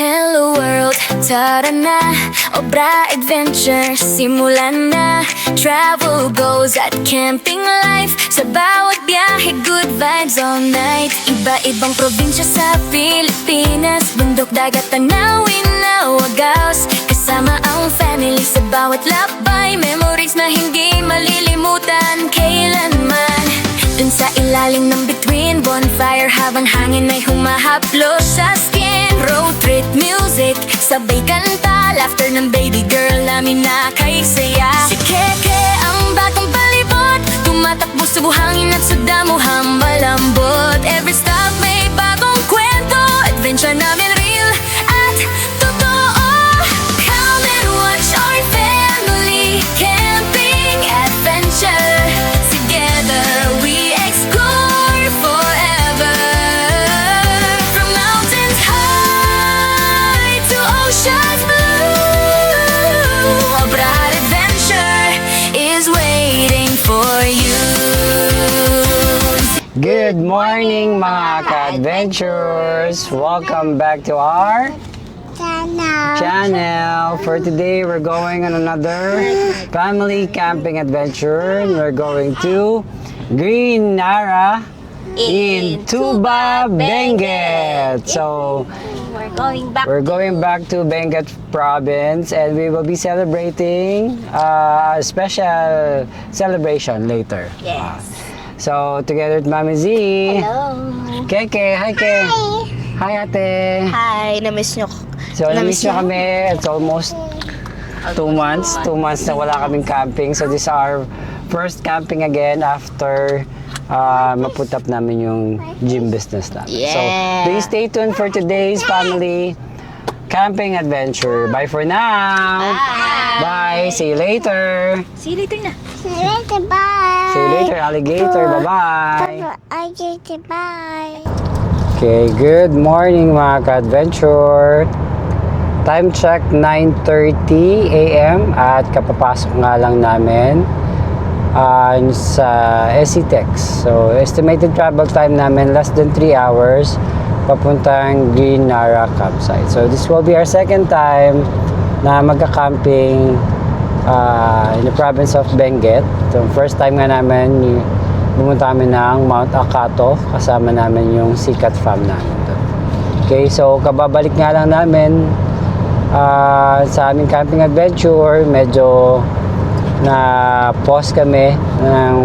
Hello world, tara na, obra adventure, simulan na. Travel goals at camping life, sa bawat biyahe good vibes all night. Iba-ibang probinsya sa Pilipinas, bundok, dagat, tanawin na wagaws. Kasama ang family sa bawat lakbay, memories na hindi malilimutan kailanman. Dun sa ilalim ng bituin, bonfire habang hangin ay humahaplos sa skin. Road trip music, sabay kanta, laughter ng baby girl namin na kay saya. Si Keke ang batang palibot, tumatakbo sa buhangin at sa damuhang malambot. Every stop may bagong kwento, adventure namin real at totoo. Come and watch our family camping adventure. Together we explore forever, from mountains high to oceans blue. A bright adventure is waiting for you. Good morning mga ka-adventures! Welcome back to our channel. For today, we're going on another family camping adventure. We're going to Green Nara in Tuba, Benguet. So, We're going back to Benguet province and we will be celebrating a special celebration later. Yes. So, together with Mami Z. Hello. Keke, hi Ke. Hi ate. Hi, na-miss nyo. So, na-miss nyo kami. It's almost 2 months. 2 months na wala kaming camping. So, this is our first camping again after maput up namin yung gym business namin. Yeah. So, please stay tuned for today's family camping adventure. Bye for now. Bye. See you later. See you later na. Bye. See you later, alligator. Bye-bye. Bye. Okay, good morning mga ka-adventure. Time check 9:30 a.m. at kapapasok nga lang namin sa SCTEX. So, estimated travel time namin less than 3 hours papuntang Green Nara campsite. So, this will be our second time na magka-camping in the province of Benguet. So, first time nga namin pumunta kami ng Mount Acato, kasama namin yung Sikat Farm namin doon. Okay, so kababalik nga lang namin sa aming camping adventure. Medyo na-pause kami ng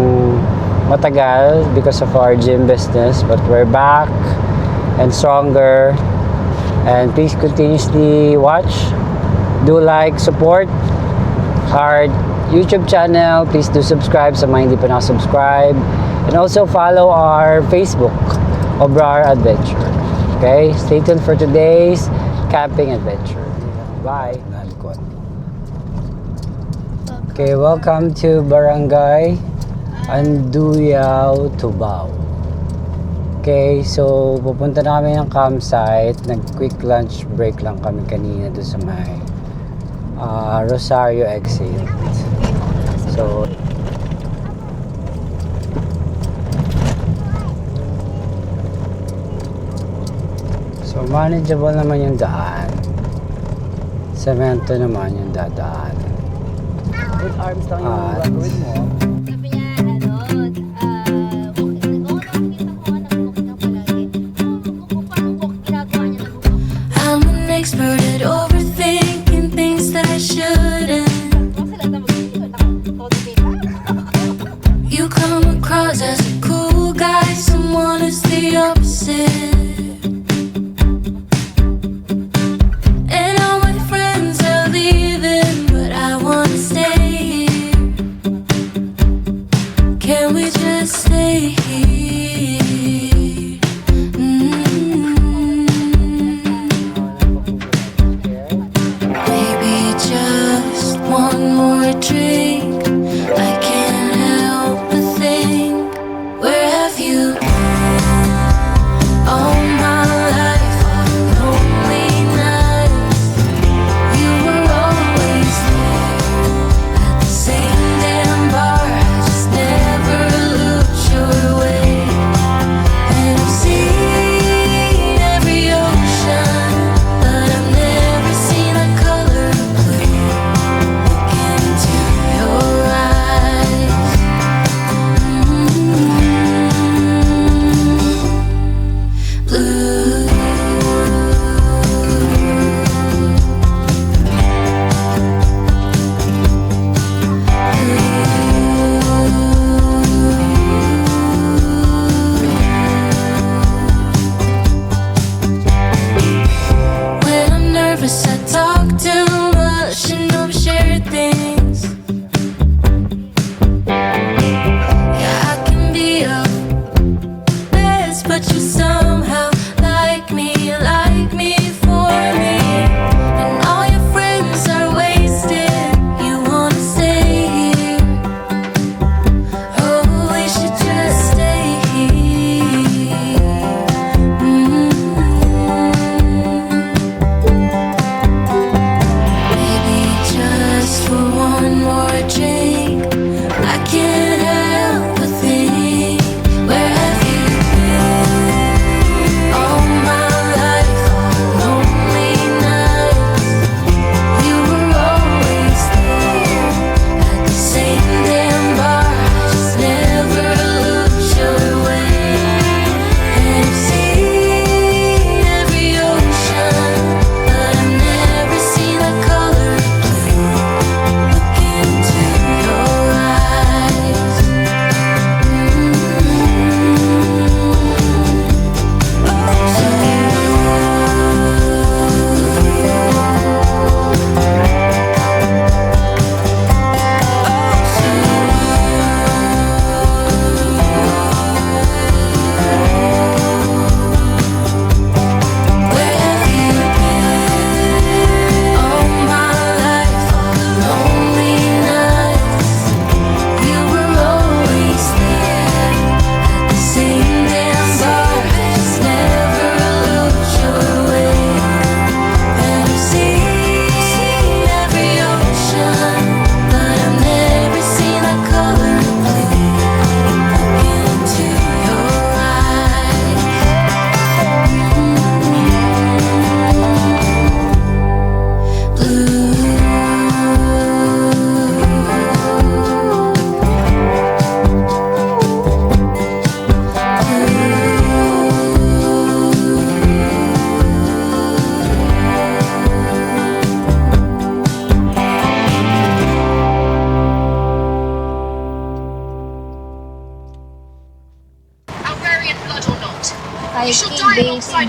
matagal because of our gym business, but we're back and stronger. And please continuously watch, do like, support our YouTube channel. Please do subscribe sa mga hindi pa nakasubscribe. And also follow our Facebook, Obrar Adventure. Okay? Stay tuned for today's camping adventure. Bye. Okay, welcome to Barangay Anduyao, Tubao. Okay, so pupunta na kami ng campsite. Nag-quick lunch break lang kami kanina doon sa may Rosario exit. So manageable naman yung daan. Semento naman yung dadaan. With arms lang yung gagawin mo. Sabi niya, I'm an expert at overthinking things that I shouldn't. You come across as a cool guy, someone is the opposite. And all my friends are leaving, but I wanna stay here. Can we just stay here? Maybe just one more drink. I can't help but think, where have you been? Oh,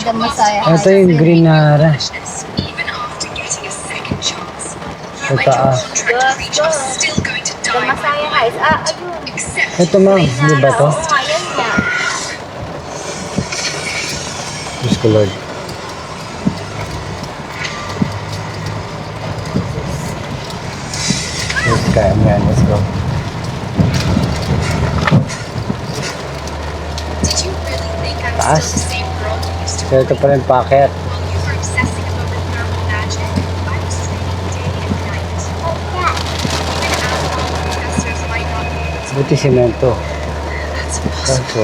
The Masaya. Ito yung green na haras. Sa taas. The Masaya Heights. Ayun. Ito ma'am, di ba to? Oo, ayan nga. Diyos ko Lord. Let's go, man. Let's go. Taas. So ito pa rin packet. Buti semento. Kaso,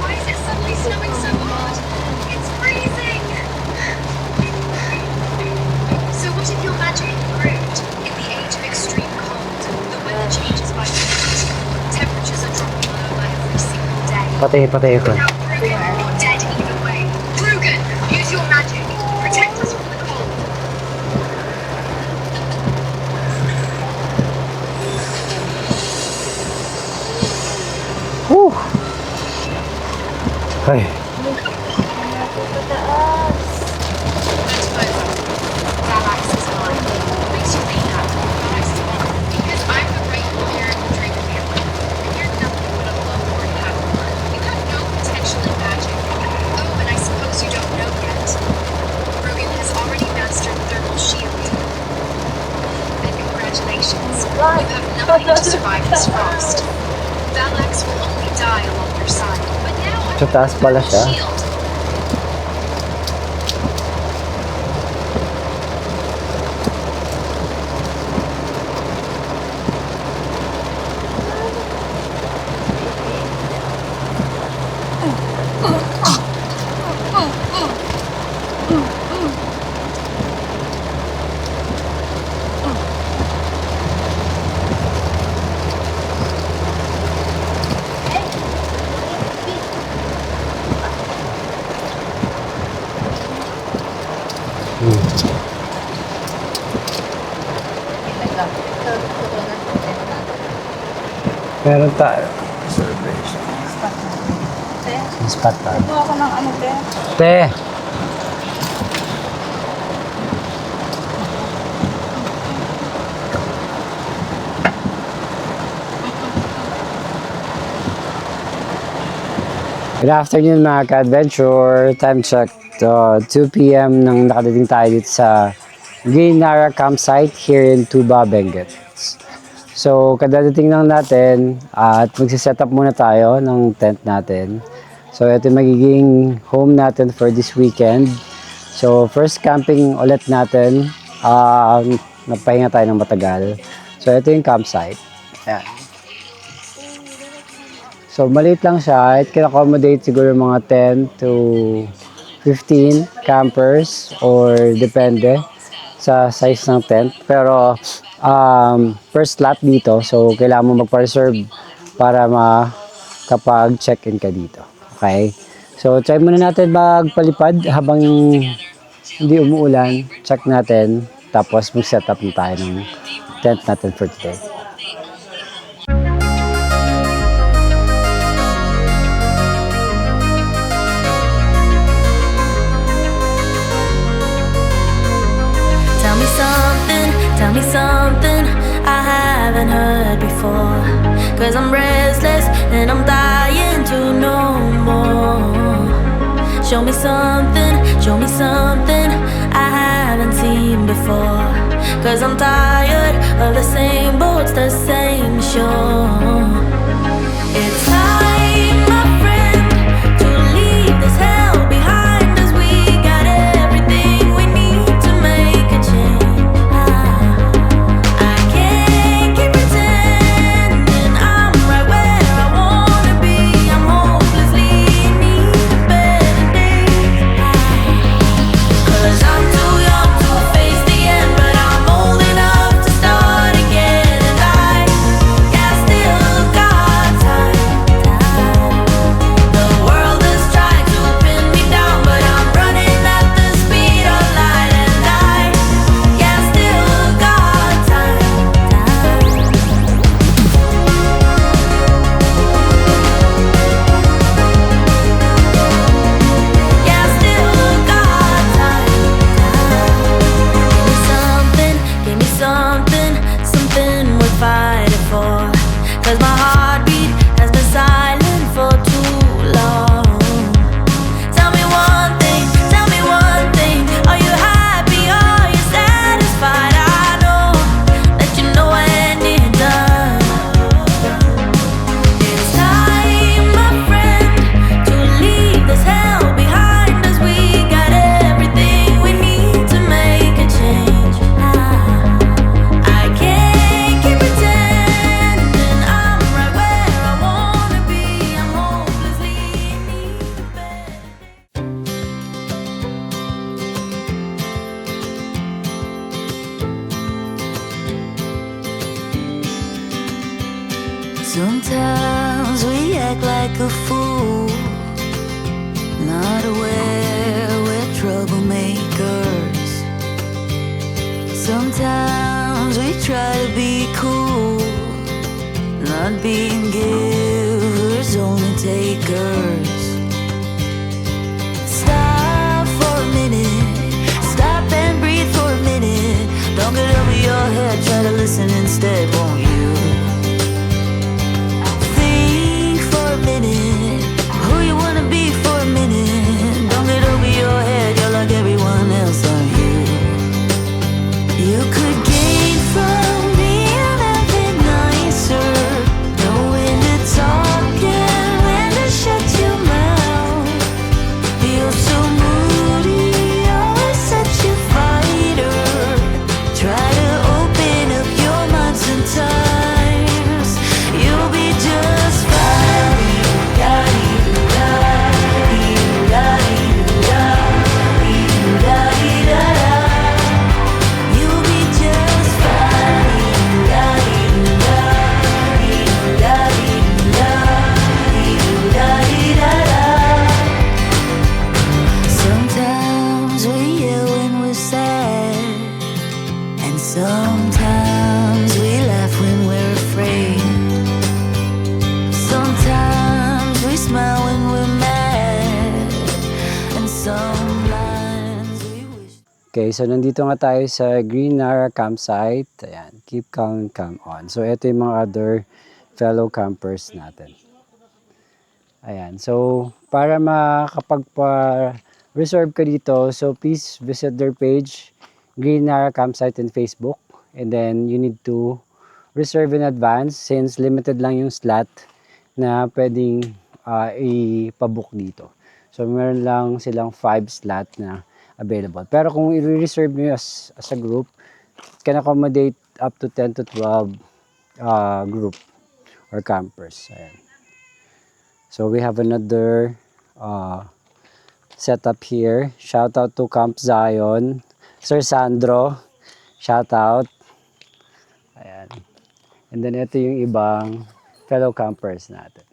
Why is it suddenly snowing so hard? It's freezing! So what if your magic proved? In the age of extreme cold, the weather changes by minute. Temperatures are dropping lower every single day. patay ako. Now Rugen or dead either way. Rugen, use your magic. Protect us from the cold. Whew! Ay, Nothing to survive this frost. Valax will only die along your side. But now I'm sa taas pala siya. shield. Meron tayo. Spot tayo. Ito ako ng ano, te. Te! Good afternoon mga ka-adventure. Time check. 2 p.m. nang nakadating tayo dito sa Green Nara campsite here in Tuba, Benguet. So, kadadating lang natin at magsiset up muna tayo ng tent natin. So, ito yung magiging home natin for this weekend. So, first camping ulit natin. Nagpahinga tayo ng matagal. So, ito yung campsite. Ayan. So, maliit lang siya. It can accommodate siguro mga 10 to 15 campers or depende sa size ng tent. Pero, per slot dito. So, kailangan mo magpa-reserve para kapag check-in ka dito. Okay? So, try muna natin magpalipad habang hindi umuulan. Check natin. Tapos, mag-set up na tayo ng tent natin for today. Tell me something I haven't heard before. 'Cause I'm restless and I'm dying to know more. Show me something I haven't seen before. 'Cause I'm tired of the same boats, the same shore. It's time, my friend, to leave this hell behind us. We got everything we need to make a change. I can't keep pretending I'm right where I wanna be. I'm hopelessly in need of better days. 'Cause I'm too young to face the end, but I'm old enough to start again. And I 'cause my heartbeat has been silent for too long. Tell me one thing, are you happy, are you satisfied? I know that you know when you're done. It's time, my friend, to leave this hell behind us. We got everything we need to make a change. I can't keep pretending I'm right where I wanna be. I'm hopelessly in need of better. Sometimes we act like a fool, not aware we're troublemakers. Sometimes we try to be cool, not being givers, only takers. Stop for a minute, stop and breathe for a minute. Don't get over your head, try to listen instead, won't you? Think for a minute, who you wanna be for a minute. Don't get over your head, you're like everyone else, aren't you? You could gain from being a bit nicer, know when to talk and when to shut your mouth. You're so moody, always such a fighter. Try to open up your mind sometimes, you'll be just fine. You'll be just Sometimes we yell when we're sad, and sometimes we laugh when we're afraid. Sometimes we smile when we're mad, and sometimes we wish. Okay, so nandito nga tayo sa Green Nara campsite. Ayan, keep calm, calm on. So ito yung mga other fellow campers natin. Ayan, so para makapagpa-reserve ka dito, so please visit their page, Green Nara Campsite in Facebook. And then you need to reserve in advance since limited lang yung slot na pwedeng ipabook dito. So meron lang silang 5 slot na available. Pero kung i-reserve nyo as a group, it can accommodate up to 10 to 12 group or campers. Ayan. So we have another setup here. Shout out to Camp Zion. Sir Sandro, shout out. Ayan. And then ito yung ibang fellow campers natin.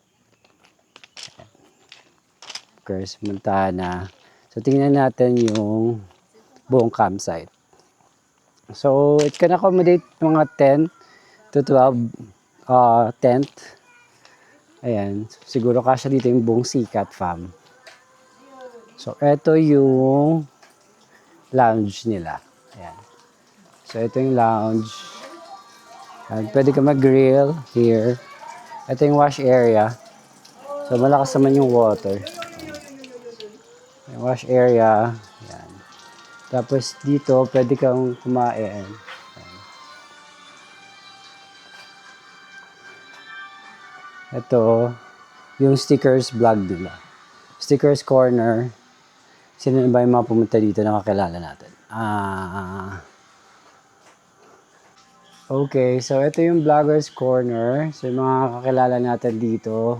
Ayan. Of course, Montana. So tingnan natin yung buong campsite. So it can accommodate mga 10 to 12 tent. Ayan, siguro kasya dito yung buong Sikat fam. So, ito yung lounge nila. Ayan. So, ito yung lounge. Ayan, pwede ka mag-grill here. Ito yung wash area. So, malakas naman yung water. Yung wash area. Ayan. Tapos, dito, pwede kang kumain. Ito, yung stickers vlog nila. Stickers corner. Sino na ba yung mga pumunta dito na kakilala natin? Okay, so ito yung vloggers corner. So yung mga kakilala natin dito.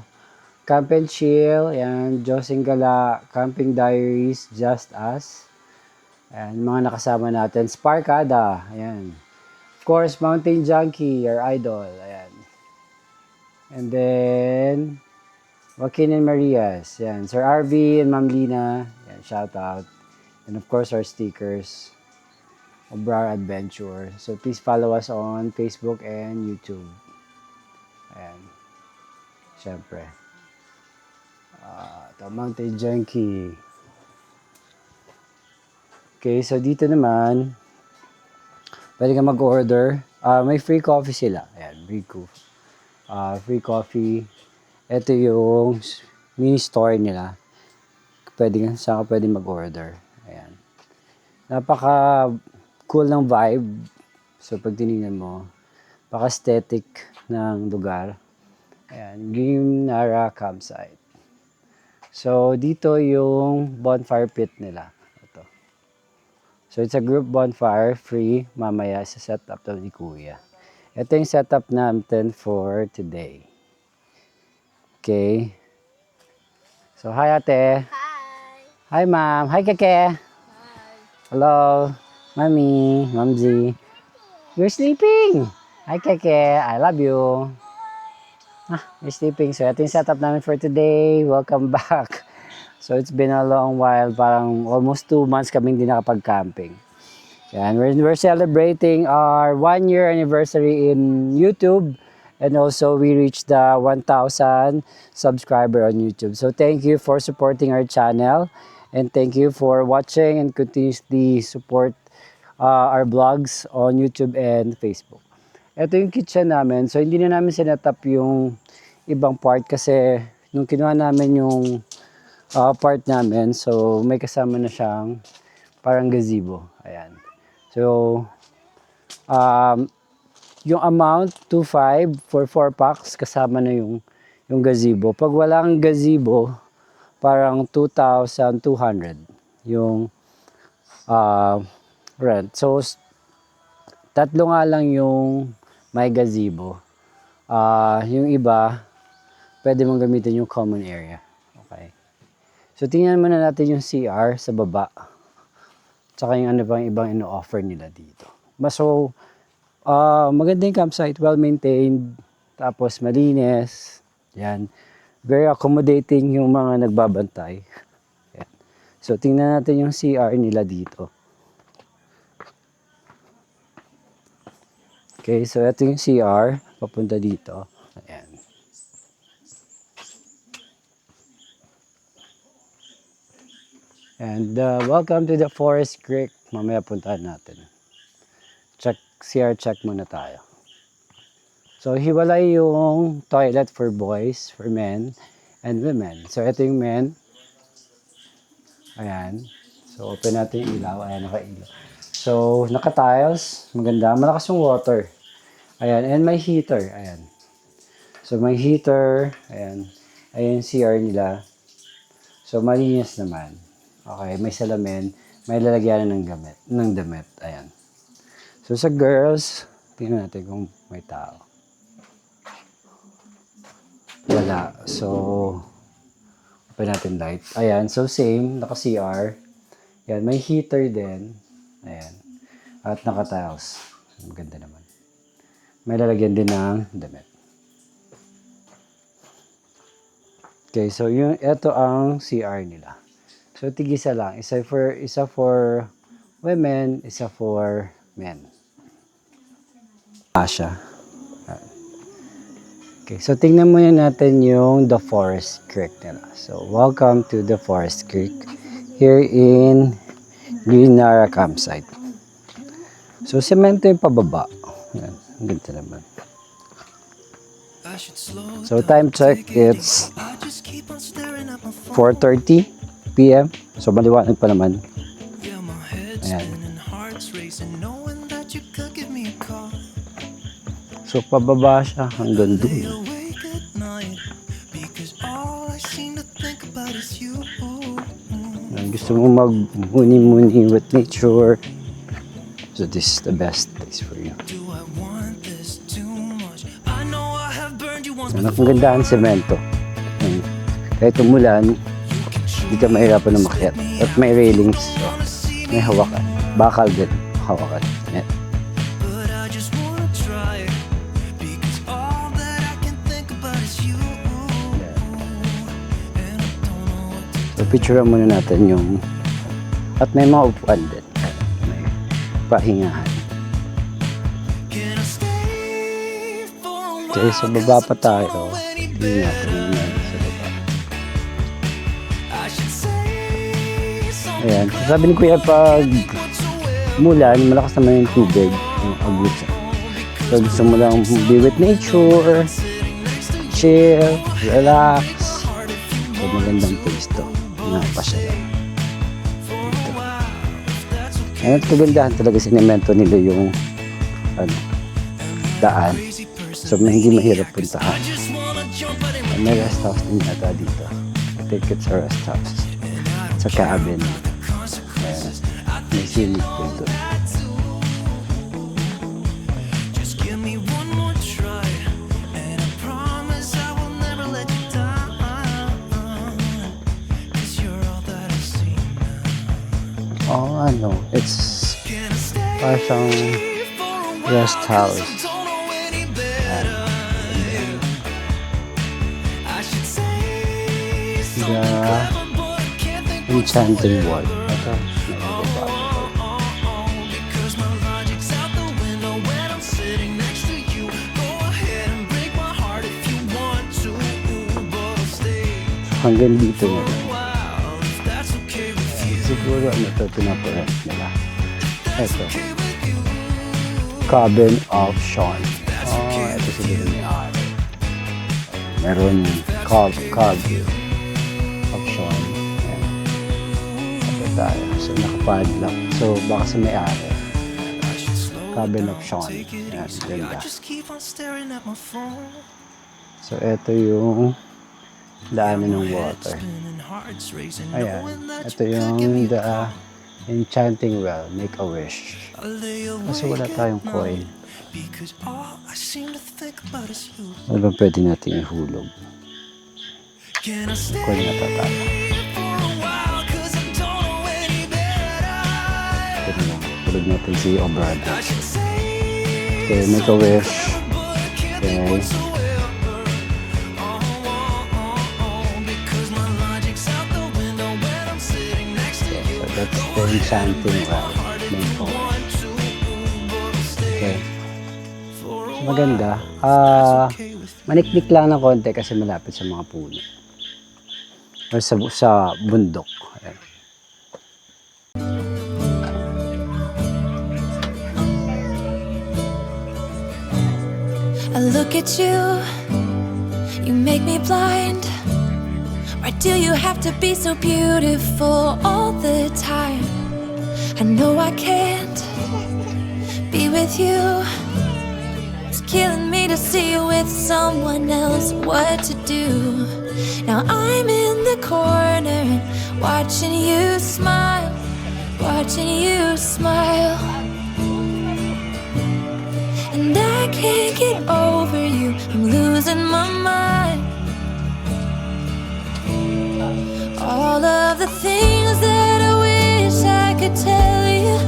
Camp and Chill, yan, Josing Gala, Camping Diaries, Just Us. Ayan, mga nakasama natin. Sparkada, ayan. Of course, Mountain Junkie, your idol, ayan. And then, Joaquin and Marias. Yan. Sir RV and Ma'am Lina. Yan, shout out. And of course, our stickers. Obrar Adventure. So, please follow us on Facebook and YouTube. Ayan. Siyempre. Ito, Mountain Junkie. Okay, so dito naman, pwede ka mag-order. May free coffee sila. Ayan, free coffee. free coffee. Ito yung mini store nila. Saan ka pwede mag-order. Ayan. Napaka cool ng vibe. So pag tinignan mo, paka-aesthetic ng lugar. Ayan, Ginara Campsite. So dito yung bonfire pit nila. Ito. So it's a group bonfire, free. Mamaya sa setup to ni Kuya. Ito yung setup natin for today. Okay. So hi ate. Hi ma'am. Hi keke. Hello. Mami. Mamzi. You're sleeping. Hi keke. I love you. You're sleeping. So ito yung setup namin for today. Welcome back. So it's been a long while. Parang almost 2 months kaming hindi nakapag-camping. And we're celebrating our 1-year anniversary in YouTube. And also we reached the 1,000 subscriber on YouTube. So thank you for supporting our channel. And thank you for watching and continuously support our vlogs on YouTube and Facebook. Ito yung kitchen namin. So hindi na namin sinetap yung ibang part kasi nung kinuha namin yung part namin, so may kasama na siyang parang gazebo. Ayan. So yung amount 2,500 for 4 packs kasama na yung gazebo. Pag walang gazebo, parang 2,200 yung rent. So tatlo nga lang yung may gazebo. Yung iba, pwede mong gamitin yung common area. Okay. So tingnan muna natin yung CR sa baba. Tsaka yung ano bang ibang ino-offer nila dito. So, maganda yung campsite, well-maintained, tapos malinis. Yan. Very accommodating yung mga nagbabantay. Yan. So, tingnan natin yung CR nila dito. Okay, so ito yung CR, papunta dito. Ayan. And welcome to the Forest Creek. Mamaya puntahan natin. CR check muna tayo. So, hiwalay yung toilet for boys, for men, and women. So, ito yung men. Ayan. So, open natin yung ilaw. Ayan, naka-ilaw. So, naka-tiles. Maganda. Malakas yung water. Ayan. And may heater. Ayan. So, may heater. Ayan. Ayan yung CR nila. So, malinis naman. Okay. May salamin. May lalagyan ng damit. Ayan. So, sa girls, tingnan natin kung may tao. Wala. So, open natin light. Ayan. So, same. Naka-CR. Ayan. May heater din. Ayan. At naka-tiles. Maganda naman. May lalagyan din ng damit. Okay. So, ito ang CR nila. So, tig-isa lang. Isa for women, isa for men. Asya. Okay, so tingnan muna natin yung The Forest Creek nila. So, welcome to The Forest Creek here in Ginara Campsite. So, semento yung pababa. Yan, ganda naman. So, time check, it's 4:30 p.m. So, maliwanag pa naman. Ayan. So, pababa siya hanggang doon. Gusto mo mag-muni-muni with nature. So, this is the best place for you. Ang ganda ang semento. Kahit umulan, hindi ka mahirapan na makiat. At may railings. So, may hawakan. Bakal din. Hawakan. Yan. So, picture muna natin yung at may mga upuan din. May pahingahan. Okay, so baba pa tayo. Hindi natin naman sa baba. Ayan. So, sabi ni Kuya, pag mulan, malakas naman yung tubig. Yung agos. So, gusto mo lang be with nature. chill, relax. So, magandang place to. Napasyalan. Dito. Ngayon, kagandahan talaga sinemento nila yung daan. So, hindi mahirap puntahan. May rest house din yata dito. I think it's a rest house. Sa cabin. May swimming pool doon. Oh, ano, it's parang rest house. The enchanting wall. Ito, hanggang dito na rin. Siguro ano ito, pinaparent nila. Ito. Cabin of Sean. Oh, ito siguro ni Ari. Meron cabin of Sean. Ayan. Ito tayo. So, nakapadlock. So, baka sa may-ari. Cabin of Sean. Ayan, ganda. So, ito yung daanan ng water. Ayan. Ito yung the enchanting well. Make a wish. Kasi wala tayong coin. Ano ba pwede natin ihulog? Coin na tayo. Ito na. Hulog natin si Obrado. Okay, make a wish. Okay. That's the enchanting well. Okay. So, maganda. Maniklik lang ng konti kasi malapit sa mga puno. O sa bundok. Ayan. I look at you, you make me blind. Why do you have to be so beautiful all the time? I know I can't be with you. It's killing me to see you with someone else. What to do? Now I'm in the corner and watching you smile, watching you smile. And I can't get over you, I'm losing my mind. All of the things that I wish I could tell you.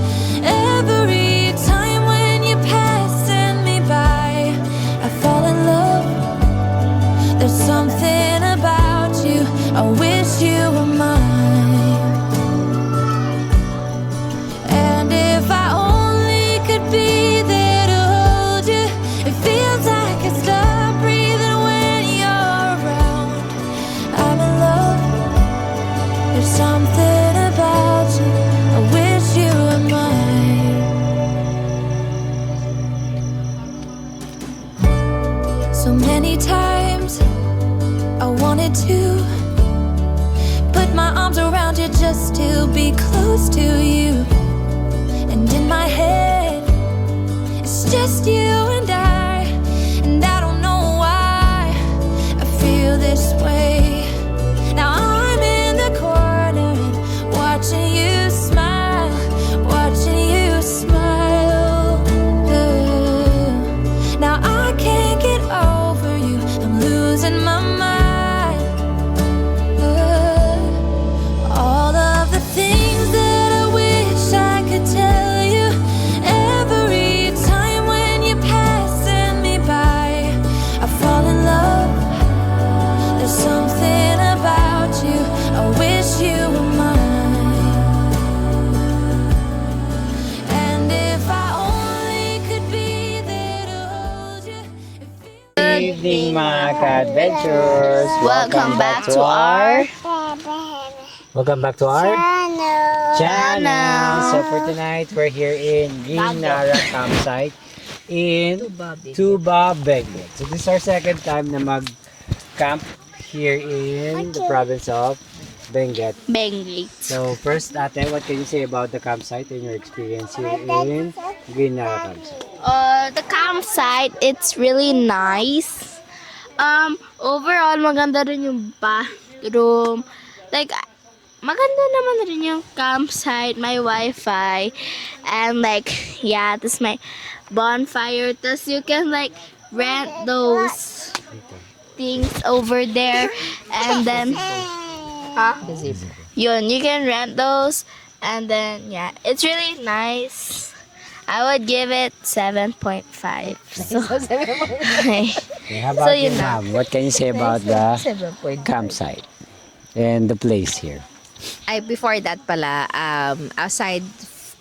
Every time when you're passing me by, I fall in love. There's something about you, I wish you were mine. And if I only could be there to hold you, it feels like I stop breathing when you're around. I'm in love. There's something about you, I wish you were mine. So many times I wanted to put my arms around you just to be close to you. And in my head, it's just you and I don't know why I feel this way. Now I'm in the corner and watching you smile, watching you smile. Now I can't get over you, I'm losing my mind. All of the things that I wish I could tell you. Every time when you're passing me by, I fall in love. There's something about you, I wish you were mine. And if I only could be there to hold you, it feels Good evening mga ka-adventures! Welcome back to our channel! So for tonight, we're here in Green Nara campsite in Tuba, Benguet. So this is our second time na camp here in the province of Benguet. Benguet. So first, ate, what can you say about the campsite and your experience here in Guinara campsite? The campsite, it's really nice. Overall, maganda rin yung bathroom. Like, maganda naman rin yung campsite, may wifi, and like, yeah, this my bonfire. Tapos you can like rent those things over there, and then, yun, you can rent those, and then, yeah, it's really nice. I would give it 7.5. So, Okay, how about So, you, yun na. ma'am? What can you say about the 7.5. campsite and the place here? Ay, before that pala, aside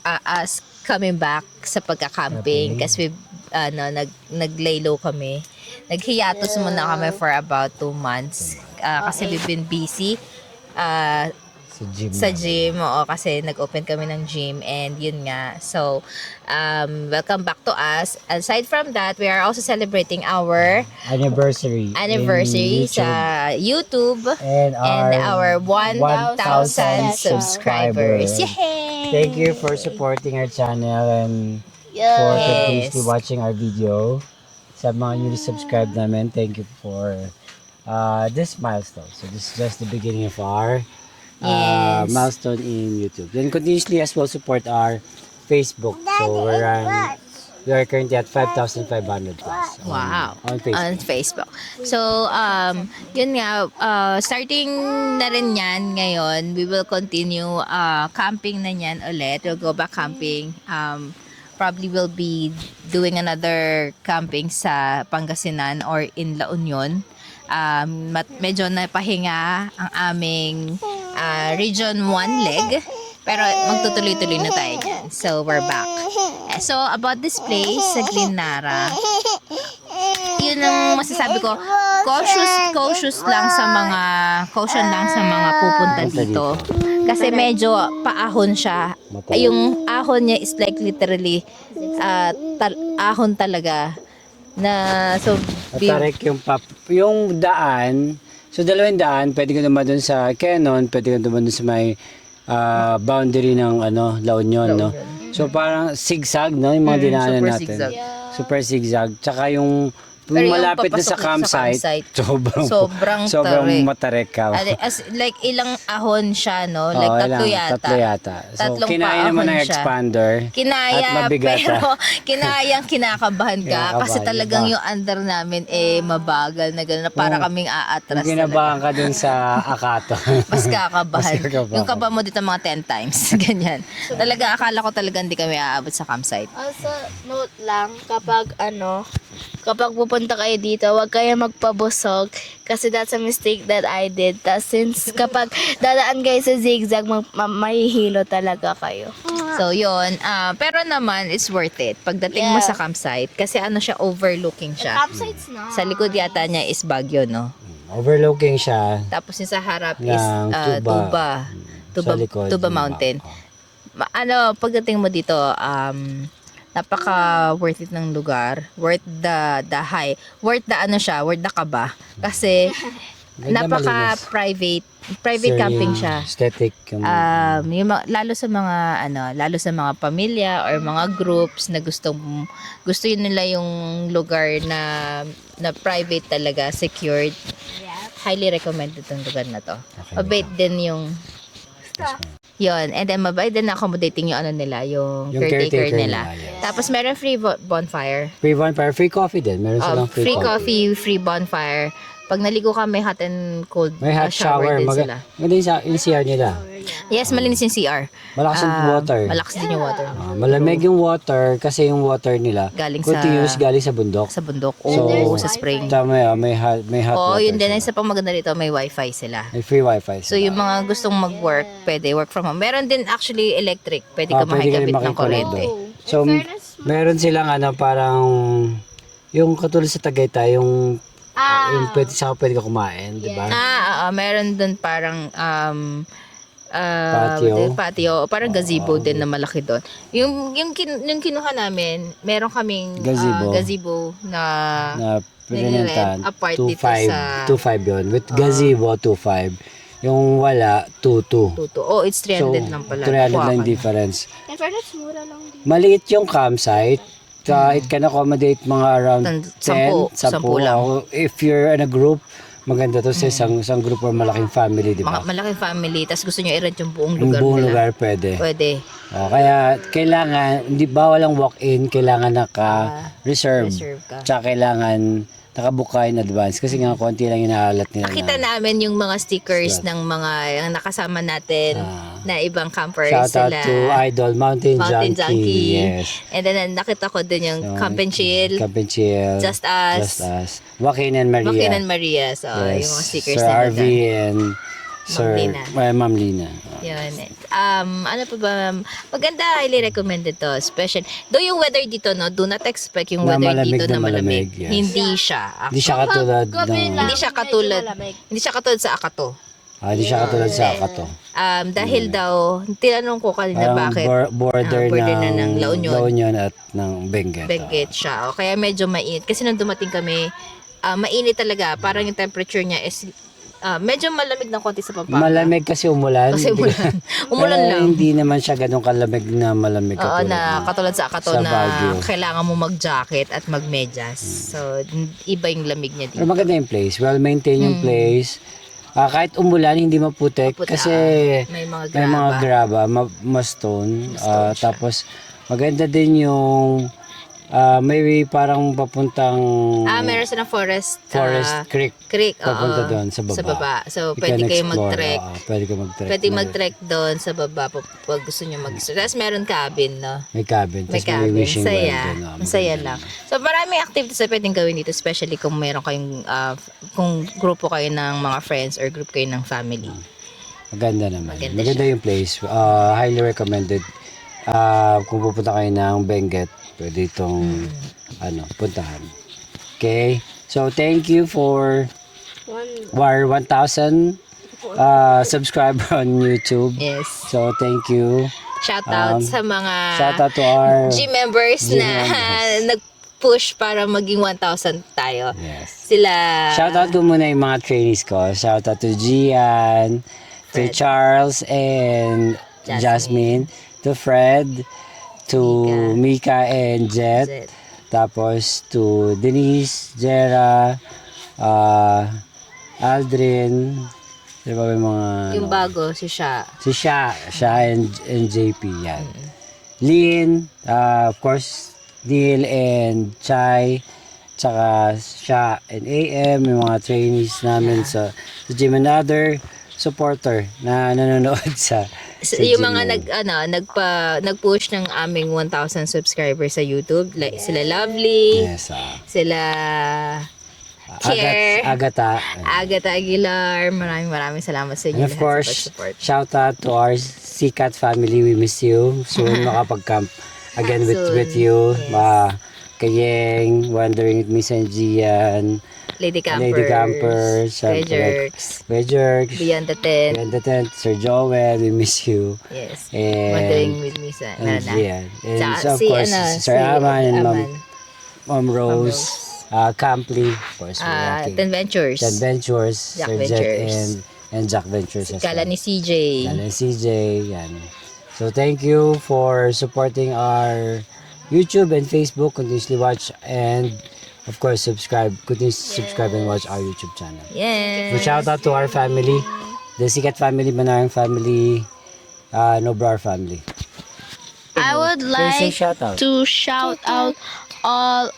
us coming back sa pagka-camping, kasi naglay low kami. Naghiatus muna kami for about 2 months. Kasi we've been busy. Sa gym, oo, kasi nag-open kami ng gym and yun nga. So, welcome back to us. Aside from that, we are also celebrating our Anniversary in sa YouTube and our 1,000 subscribers. subscribers. Yay! Thank you for supporting our channel and for continuously watching our video. Sa mga newly subscribed namin, thank you for this milestone. So this is just the beginning of our milestone in YouTube. Then continuously as well support our Facebook. So we are currently at 5,500 plus Wow. on Facebook. On Facebook. So, yun nga, starting na rin yan ngayon, we will continue camping na yan ulit. We'll go back camping. Probably will be doing another camping sa Pangasinan or in La Union. Medyo napahinga ang aming Region 1 leg. Pero magtutuloy-tuloy na tayo dyan. So, we're back. So, about this place sa Guinara, yun ang masasabi ko, caution lang sa mga pupunta dito. Kasi medyo paahon siya. Yung ahon niya is like literally ahon talaga. So, Tarek yung daan. So dalawang daan, pwede ka naman dun sa Quezon, pwede ka naman dun sa may boundary ng La Union, no? So parang zigzag, no? Yung mga dinaanan super natin. zigzag. Super zigzag. Tsaka yung Pero yung malapit na sa papasok campsite, sobrang sobrang matarek ka. As like ilang ahon siya, no? Like tatlo yata. So Tatlong kinaya naman ng paahon siya. expander. Kinaya, at mabigat, pero kinakabahan ka. Kinakabahan, Kasi talagang diba? yung under namin mabagal na gano'n. Na para kaming aatras Kung ginabahan ka dun sa Akato. Mas kakabahan. Mas kakabahan. Yung kaba mo dito mga 10 times. Ganyan. Talaga, akala ko talaga hindi kami aabot sa campsite. Also, note lang, kapag pupunta kayo dito, huwag kayo magpabusog kasi that's a mistake that I did. Since kapag dadaan kayo sa zigzag, mahihilo talaga kayo. So, yun. Pero naman, it's worth it. Pagdating mo sa campsite, kasi siya, overlooking siya. Campsite's na. Sa likod yata niya is Baguio, no? Overlooking siya. Tapos yung sa harap is ng Sa likod, Tuba Tuba. Mountain. Pagdating mo dito, napaka worth it ng lugar. Worth the high. Worth the kaba. Kasi Ganda, napaka malinis. private camping siya. Aesthetic. Lalo sa mga pamilya or mga groups na gusto yun nila yung lugar na private talaga, secured. Highly recommended itong lugar na to. Mabait din yung yun, and then mabait din na accommodating yung nila, yung caretaker nila. yes. Tapos meron free bonfire. Free bonfire, free coffee din. Meron silang Free coffee, free bonfire. Pag naligo ka, may hot and cold May hot shower. din sila. Maganda yung CR nila. Yes, malinis yung CR. Malakas yung water. Malakas din yung water. Malamig yung water kasi yung water nila Galing sa- continuous galing sa bundok. Sa bundok So, o sa spring. Tama, may hot Oo, water. yun din. sila. Isa pang maganda dito, may wifi sila. May free wifi. So, yung mga gustong mag-work, pwede work from home. Meron din actually electric. Pwede ka makikabit ng kuryente. So, meron silang parang yung katulad sa Tagaytay, yung pwede ka kumain, di ba? Meron dun parang Patio. parang gazebo din na malaki doon. Yung kinuha namin, meron kaming Gazebo. gazebo na Pinirentahan. apart dito 2.5. sa- 2.5 yun. With gazebo, 2.5. Yung wala, 2.2. Tuto. Oh, it's 300 lang pala. 300 Kuha lang ka na. difference. In fairness, mura lang din. Maliit yung campsite. It can accommodate mga around 10, 10 lang. Ako, if you're in a group, maganda to sa isang group or malaking family, di ba? Mga malaking family, tapos gusto nyo i-rent yung buong Yung lugar buong nila. lugar pwede. Pwede. Kaya kailangan, hindi bawal ang walk-in, kailangan naka-reserve. Reserve ka. Tsaka kailangan nakabook ka in advance kasi nga konti lang inaalat nila. Nakita namin yung mga stickers ng mga yung nakasama natin na ibang campers Shout out sila. to Idol, Mountain Mountain Junkie. Junkie. Yes. And then nakita ko din yung Camp and Chill, Camp and Chill. Just Us. Just Us. Joaquin and Maria. Joaquin and Maria. So, Yes. yung mga stickers Sir nila RV doon. and Sir Lina. Ma'am Lina. Yun. Ano pa ba? Maganda, highly recommended to. Special. Though yung weather dito, no, do not expect yung Na weather malamig dito na na malamig. malamig, yes. Hindi siya. Hindi siya katulad Hindi siya katulad. Hindi siya katulad sa Akato. Hindi siya katulad sa Akato. Dahil daw, tinanong ko kanina Parang bakit border, border na ng ng La Union. La Union at ng Benguet. Benguet siya. O, kaya medyo mainit. Kasi nung dumating kami, mainit talaga. Parang yung temperature niya is medyo malamig ng konti sa Pampanga. Malamig kasi umulan. Kasi umulan. Umulan Kaya lang. Hindi naman siya ganun kalamig na malamig Oo, katulad na ng- katulad sa Akato sa na Baguio. kailangan mo mag-jacket at mag-medyas. So, iba yung lamig niya Pero dito. maganda yung place. Well-maintained yung place. Kahit umulan, hindi maputik. Maputik. Kasi May mga may mga graba, ma-stone. Tapos, maganda din yung may parang papuntang Meron silang forest creek. creek. Papunta oo, doon sa baba. So, You pwede can kayo explore. mag-trek. Pwede kayo mag-trek. Pwede mag-trek doon sa baba pag gusto nyo mag-trek. Tapos meron cabin, no? May cabin. May Tapos cabin. wishing well Saya. doon, Masaya maganda lang. So, maraming activities na pwedeng gawin dito, especially kung meron kayong, kung grupo kayo ng mga friends or group kayo ng family. Maganda naman. Maganda Maganda yung place. Highly recommended. Kung pupunta kayo ng Benguet, pwede itong puntahan. Okay? So, thank you for our 1,000 subscriber on YouTube. Yes. So, thank you. Shout out sa mga Shout out to our gym members gym na members. nag-push para maging 1,000 tayo. Yes. Sila Shout out ko muna yung mga trainees ko. Shout out to Gian, to Fred. Charles and Jasmine, to Fred, to Mika and Jet. Jet. Tapos to Denise, Jera, Aldrin, di ba may mga yung bago, si Sha. si Sha and JP yan. Lynn, of course, Neil and Chai, tsaka Sha and AM, yung mga trainees namin sa gym and other supporter na nanonood sa Yung gym mga namin. nag-push ng aming 1,000 subscribers sa YouTube, like sila Lovely, Yes, sila Kier, Agata. Agatha Aguilar, maraming salamat sa inyo And of lahat course, sa pag-support. shout out to our Sikat family. We miss you. Soon makapag-camp again Soon, with you. yes. Kayeng, Wandering with Miss and Gian, Lady Campers, Lady Campers, Kuya syempre, Jerks, Kuya Jerks, Beyond the Tent, and the tent, Sir Joel, we miss you. yes, And, Wandering with Misa, and Gian. And Tsaka so, of course, Sir Aman and Ma'am Rose, Camply, of course, Ten Ventures, Ten Ventures, Jack Sir Jet, Ventures. and Jack Ventures as Kala well. ni CJ, Kala ni CJ, yan. So, thank you for supporting our YouTube and Facebook. Continuously watch and, of course, subscribe. Continuously subscribe and watch our YouTube channel. yes. So, shout out to our family, the Sikat family, Manarang family, Nobrar family. I would Say like shout out. to shout out all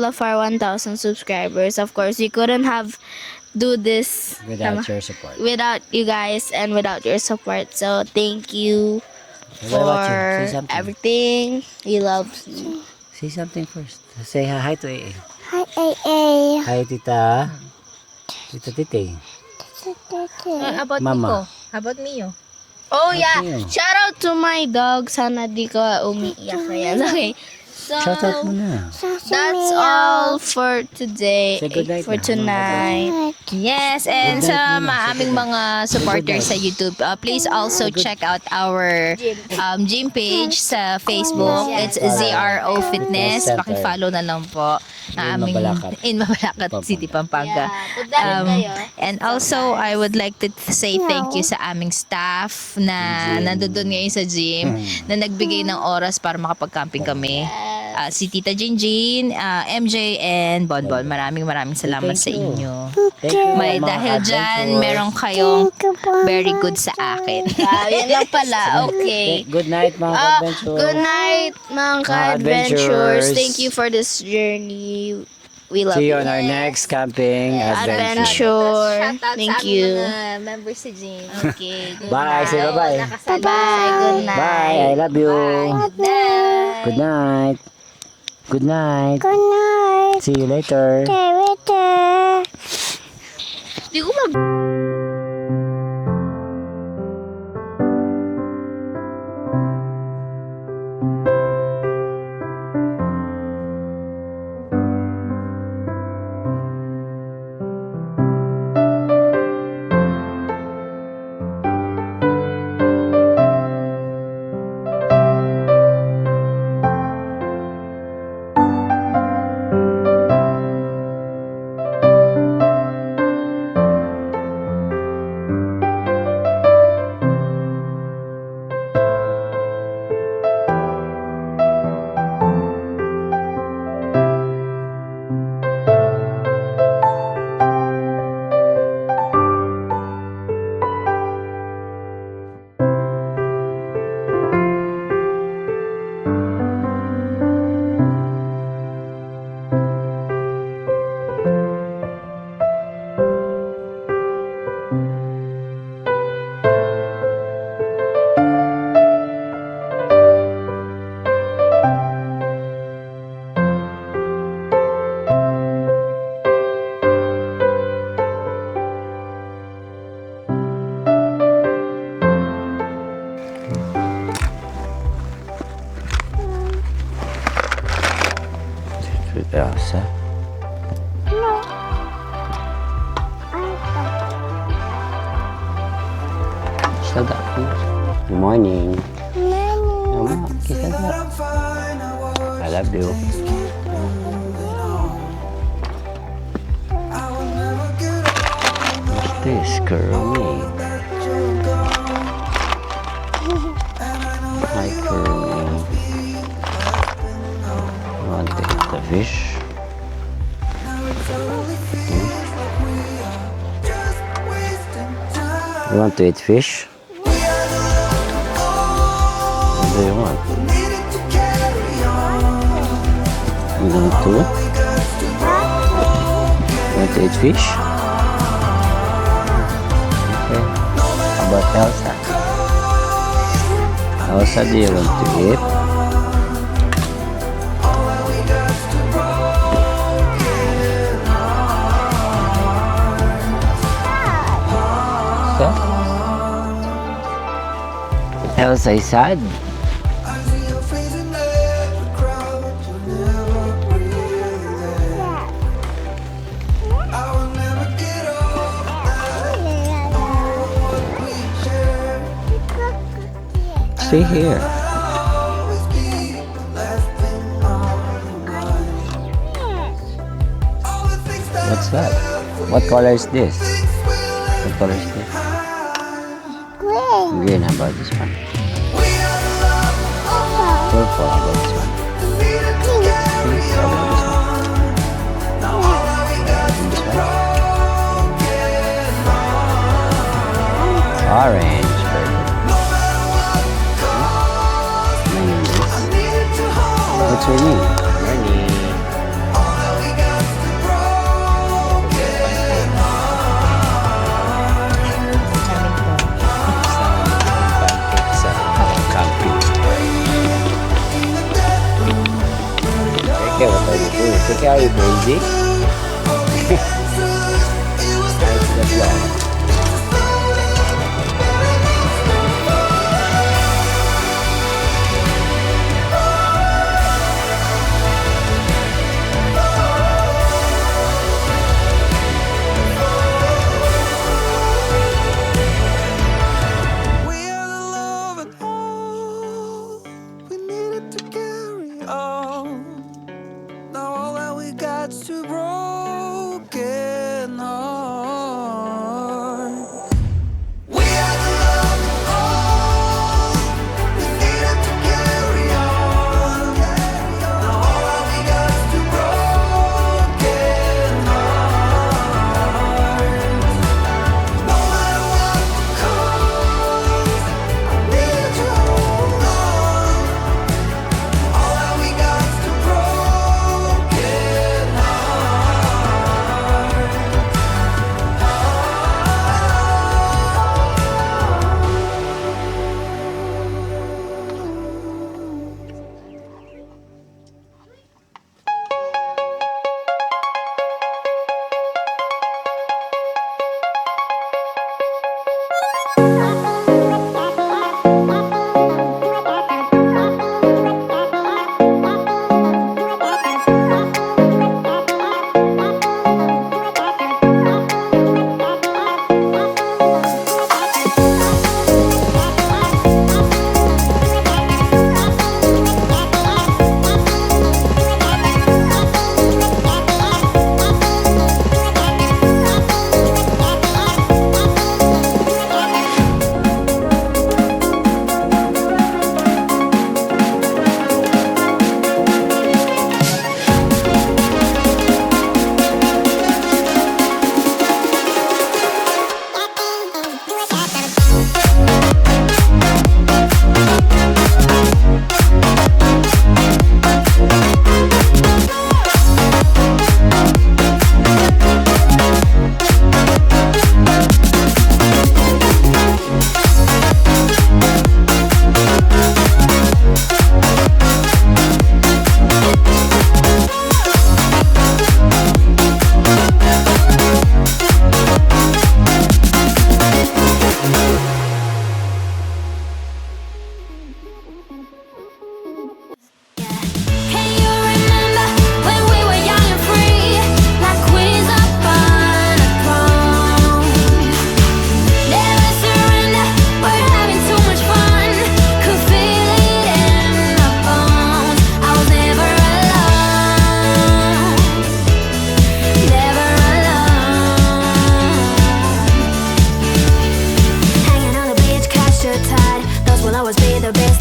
of our 1,000 subscribers. Of course, we couldn't have do this Without your support. without you guys and without your support. So thank you What about you? Say for something. everything. We love you. Say something first. Say hi to AA. Hi, AA. Hi, Tita. Tita Tite. How about Mama. Miko? How about Mio? Oh yeah, you. shout out to my dog. Sana di ko umiiyak na yan. Okay. So Shout out mo na. that's all for today. Say good night For na. tonight. Yes, and sa aming mga supporters sa YouTube, please also check out our gym page sa Facebook. It's ZRO Fitness. Center. Paki-follow na lang po. in Mabalacat City, Pampanga. Punta rin kayo. And also, I would like to say thank you sa aming staff na nandoon ngayon sa gym, na nagbigay ng oras para makapag-camping kami. Si Tita Jinjin, MJ, and Bonbon. Maraming salamat sa inyo. Thank you, May mga dahil dyan, adventure. meron kayong very good sa akin. Yan lang pala. Okay. Good night, mga adventure. Good night, mga ka-adventures. Thank you for this journey. We love See you you. on our next camping adventure. Adventure. Thank you. Members sa gym. Okay. Bye. Say bye-bye. Bye. Good night. Bye. I love you. Good night. Good night. Good night. See you later. Di ko mag... With Elsa. Shut up. Good morning. Mama, kiss us. I love you. What's this, Kermit? Hi, Kermit. Want to eat the fish? You want to eat fish? What do you want? You want to? You want to eat fish? Okay. How about Elsa? Elsa, do you want to eat? Elsa is sad. Stay here. What's that? What color is this? What color is this? Green. How about this one? Purple. How about this one? Pink. How about this one? This one? Orange. Very good. What's your name? Morning. Okay, what are you doing? Okay, are you crazy? That's wrong. We are the love and all we needed to carry on. Now all that we got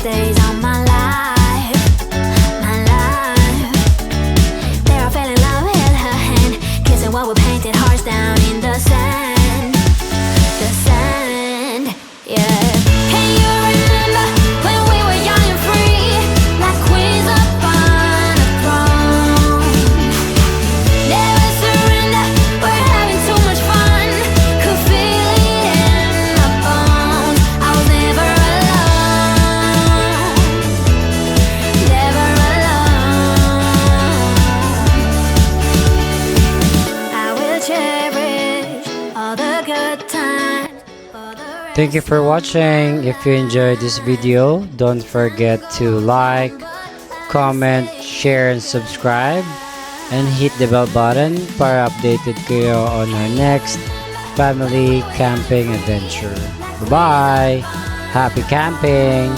days of my life, my life. There I fell in love, held her hand, kissing while we painted hearts down in the sand, yeah. Can you remember when we were young and free, like queens upon a throne? Never surrender, we're having too much fun, could feel it in my bones. I was never alone, never alone. I will cherish all the good times. Thank you for watching. If you enjoyed this video, don't forget to like, comment, share, and subscribe. And hit the bell button para updated kayo on our next family camping adventure. Bye-bye! Happy camping!